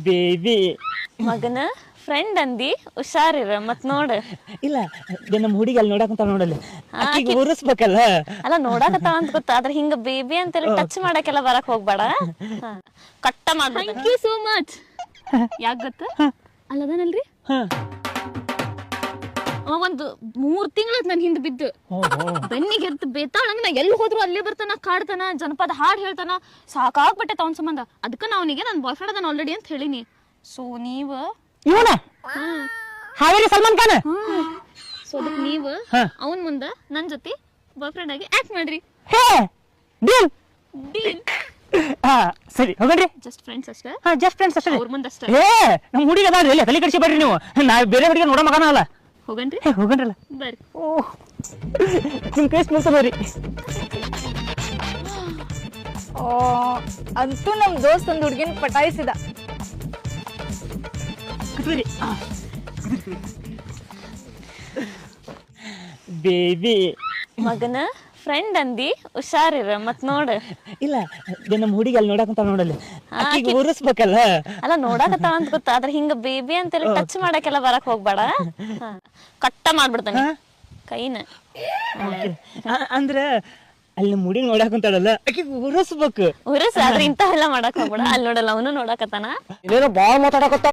Baby ಮಗನ friend ಅಂದಿ ಹುಷಾರಿರ ಮತ್ ನೋಡ. ಇಲ್ಲ ನಮ್ಮ ಹುಡುಗಿ ಅಲ್ಲಿ ನೋಡಕಂತ ನೋಡಲ್ಲ ಆಕಿಗೆ ಉರಿಸ್ಬೇಕಲ್ಲ. ಅಲ್ಲ ನೋಡಾಕತ್ತಾಳ ಅಂತ ಗೊತ್ತ, ಆದ್ರೆ ಹಿಂಗ ಬೇಬಿ ಅಂತೇಳಿ ಟಚ್ ಮಾಡಕ್ಕೆಲ್ಲ ಬರಕ್ ಹೋಗ್ಬೇಡ. ಕಟ್ಟ ಮಾಡ್ಬಿಡ. Thank you so much. ಯಾಕೆ ಗೊತ್ತ ಅಲ್ಲದನಲ್ರಿ ಒಂದು 3 ತಿಂಗಳ ನನ್ ಹಿಂದ್ ಬಿದ್ದು ಬೆನ್ನಿಗೆ ಎರ್ತ ಬೇತಾಳಂಗ ನಾ ಎಲ್ಲಿ ಹೋದ್ರು ಅಲ್ಲೇ ಬರ್ತಾನ, ಕಾಡ್ತಾನ, ಜನಪದ ಹಾಡ್ ಹೇಳ್ತಾನ, ಸಾಕಾಗ್ಬಿಟ್ಟೆ ಅವನ್ ಸಂಬಂಧ. ಅದಕ್ಕ ನಾ ಅವನಿಗೆ ನನ್ ಬಾಯ್ ಫ್ರೆಂಡ್ ಅದನ್ನ ಆಲ್ರೆಡಿ ಅಂತ ಹೇಳಿನಿ. ಸೊ ನೀವ ಇವನ ಹಾವೇರಿ ಸಲ್ಮಾನ್ ಖಾನ್. ಸೊ ಅದಕ್ಕೆ ನೀವು ಅವನ್ ಮುಂದ ನನ್ ಜೊತೆ ಬಾಯ್ ಫ್ರೆಂಡ್ ಆಗಿ ಆಕ್ಟ್ ಮಾಡ್ರಿ. ಹೇ ಡೀಲ್ ಡೀಲ್. ಸರಿ ಹೋಗಣ್ರಿ. ಜಸ್ಟ್ ಫ್ರೆಂಡ್ಸ್ ಅಷ್ಟೇ. ಜಸ್ಟ್ ಫ್ರೆಂಡ್ಸ್ ಅಷ್ಟೇ. ಅವ್ರ ಮುಂದೆ ಅಷ್ಟೇ. ಏ ನಮ್ಮ ಹುಡುಗಿ ಅದಾಳ್ರಿ, ಎಲ್ಲಿ ತಲೆ ಕಡಿಸಿ ಬರ್ರಿ ನೀವು. ನಾ ಬೇರೆ ಹುಡುಗಿ ನೋಡೋ ಮಗನ ಅಲ್ಲ. ಹೋಗಣ್ರಿ. ಹೋಗಣ್ರಲ್ಲ. ಬರ್ರಿ. ಓಹ್ ನಿಮ್ ಕೇಸ್ ಮುಗಿಸ ಬರ್ರಿ. ಅಂತೂ ನಮ್ ದೋಸ್ತ್ ಒಂದು ಹುಡುಗಿನ ಪಟಾಯಿಸಿದ. ಬೇಬಿ ಮಗನ ಫ್ರೆಂಡ್ ಅಂದಿ ಹುಷಾರಿರ ಮತ್ ನೋಡ. ಇಲ್ಲ ನಮ್ಮ ಹುಡುಗಿ ಅಲ್ಲಿ ನೋಡಕಂತ ನೋಡಲ್ಲ ಆಕಿಗೆ ಉರಿಸ್ಬೇಕಲ್ಲ. ಅಲ್ಲ ನೋಡಾಕತ್ತಾಳ ಅಂತ ಗೊತ್ತ, ಆದ್ರೆ ಹಿಂಗ ಬೇಬಿ ಅಂತೇಳಿ ಟಚ್ ಮಾಡಕ್ಕೆಲ್ಲ ಬರಕ್ ಹೋಗ್ಬೇಡ. ಕಟ್ಟ ಮಾಡ್ಬಿಡ್ತಾನೆ ಕೈನ. ಅಂದ್ರ ಅಲ್ಲಿ ನಮ್ಮ ಹುಡುಗಿ ನೋಡಕಂತಾಳಲ್ಲ ಆಕಿಗೆ ಉರಿಸ್ಬೇಕು. ಉರಸ್ ಆದ್ರೆ ಇಂಥವೆಲ್ಲ ಮಾಡಕ್ ಹೋಗ್ಬೇಡ. ಅಲ್ಲಿ ನೋಡಲ್ಲ ಅವನು ನೋಡಾಕತ್ತಾನ. ಇಲ್ಲೇನೋ ಬಾಳ ಮಾತಾಡಕತ್ತ.